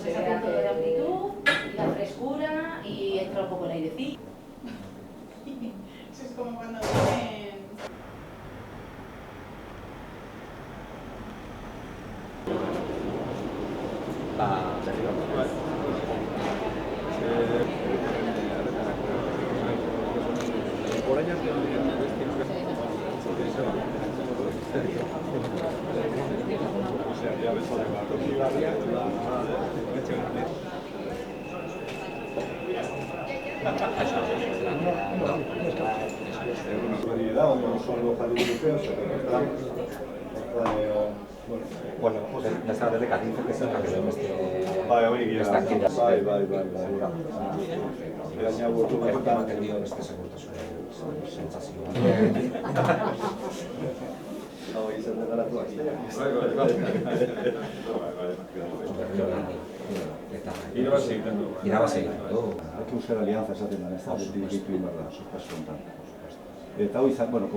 Se saca todo de amplitud, la frescura y entra un poco el airecillo. Eso es como cuando vienen... Bueno, nesta vez de Cadiz, que se trajeron esta actividad. Porque ha mantenido este segundo sensación. Iraba seguindo. Hai que usar alianzas a tenda nesta de principio, verdad, eso está espontáneo, por supuesto. Eta hoi izan, bueno,